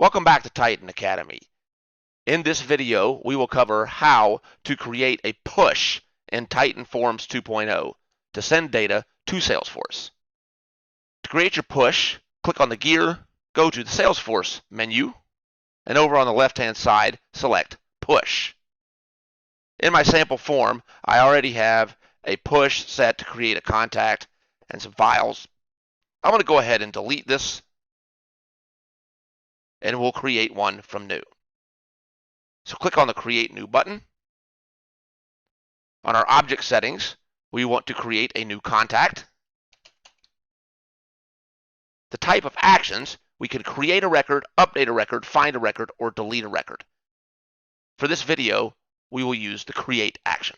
Welcome back to Titan Academy. In this video, we will cover how to create a push in Titan Forms 2.0 to send data to Salesforce. To create your push, click on the gear, go to the Salesforce menu, and over on the left-hand side, select Push. In my sample form, I already have a push set to create a contact and some files. I'm going to go ahead and delete this, and we'll create one from new. So click on the Create New button. On our object settings, we want to create a new contact. The type of actions, we can create a record, update a record, find a record, or delete a record. For this video, we will use the Create action.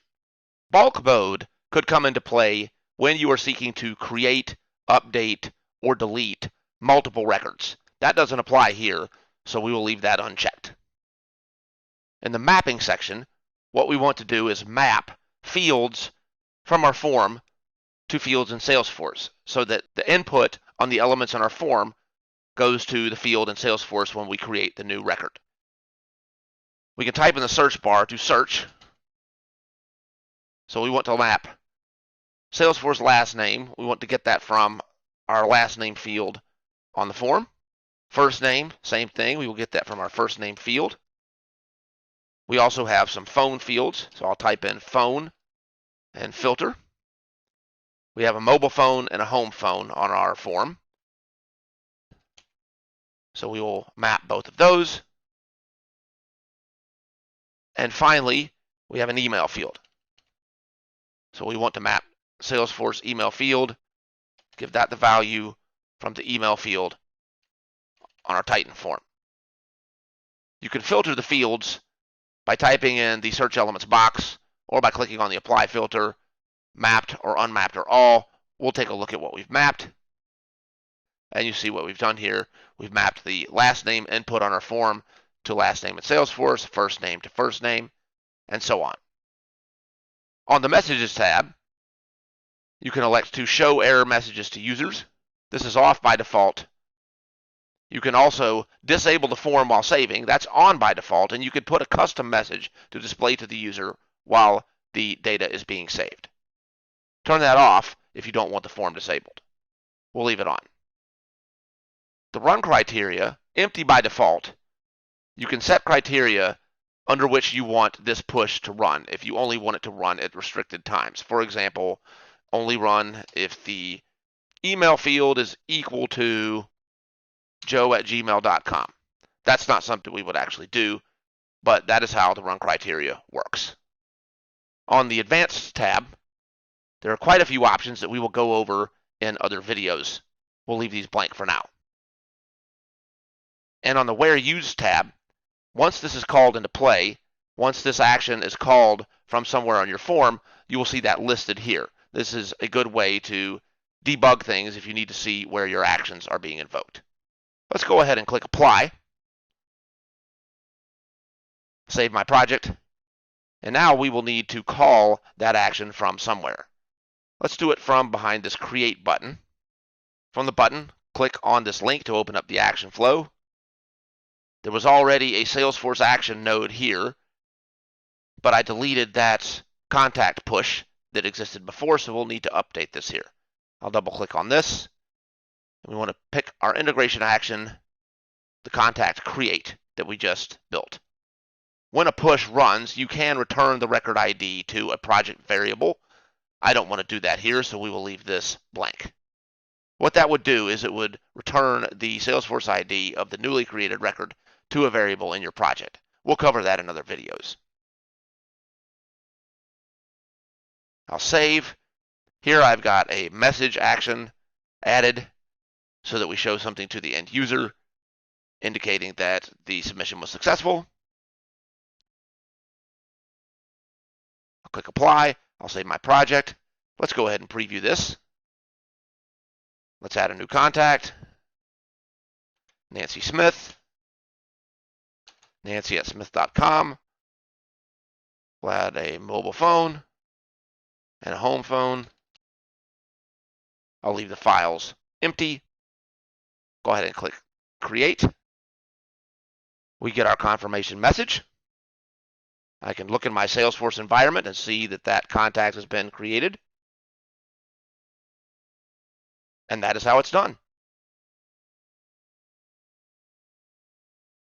Bulk mode could come into play when you are seeking to create, update, or delete multiple records. That doesn't apply here, so we will leave that unchecked. In the mapping section, what we want to do is map fields from our form to fields in Salesforce so that the input on the elements in our form goes to the field in Salesforce when we create the new record. We can type in the search bar to search. So we want to map Salesforce last name. We want to get that from our last name field on the form. First name, same thing. We will get that from our first name field. We also have some phone fields, so I'll type in phone and filter. We have a mobile phone and a home phone on our form. So we will map both of those. And finally, we have an email field. So we want to map Salesforce email field, give that the value from the email field on our Titan form. You can filter the fields by typing in the search elements box or by clicking on the apply filter, mapped or unmapped or all. We'll take a look at what we've mapped. And you see what we've done here. We've mapped the last name input on our form to last name in Salesforce, first name to first name, and so on. On the Messages tab, you can elect to show error messages to users. This is off by default. You can also disable the form while saving. That's on by default, and you can put a custom message to display to the user while the data is being saved. Turn that off if you don't want the form disabled. We'll leave it on. The run criteria, empty by default. You can set criteria under which you want this push to run if you only want it to run at restricted times. For example, only run if the email field is equal to joe@gmail.com. That's not something we would actually do, but that is how the run criteria works. On the Advanced tab, there are quite a few options that we will go over in other videos. We'll leave these blank for now. And on the Where Used tab, once this is called into play, once this action is called from somewhere on your form, you will see that listed here. This is a good way to debug things if you need to see where your actions are being invoked. Let's go ahead and click Apply. Save my project. And now we will need to call that action from somewhere. Let's do it from behind this Create button. From the button, click on this link to open up the action flow. There was already a Salesforce action node here, but I deleted that contact push that existed before, so we'll need to update this here. I'll double click on this. And we want to pick our integration action, the contact create that we just built. When a push runs, you can return the record ID to a project variable. I don't want to do that here, so we will leave this blank. What that would do is it would return the Salesforce ID of the newly created record to a variable in your project. We'll cover that in other videos. I'll save. Here I've got a message action added so that we show something to the end user indicating that the submission was successful. I'll click Apply. I'll save my project. Let's go ahead and preview this. Let's add a new contact. Nancy Smith. Nancy@smith.com. We'll add a mobile phone and a home phone. I'll leave the files empty. Go ahead and click Create. we get our confirmation message. I can look in my Salesforce environment and see that that contact has been created. And that is how it's done.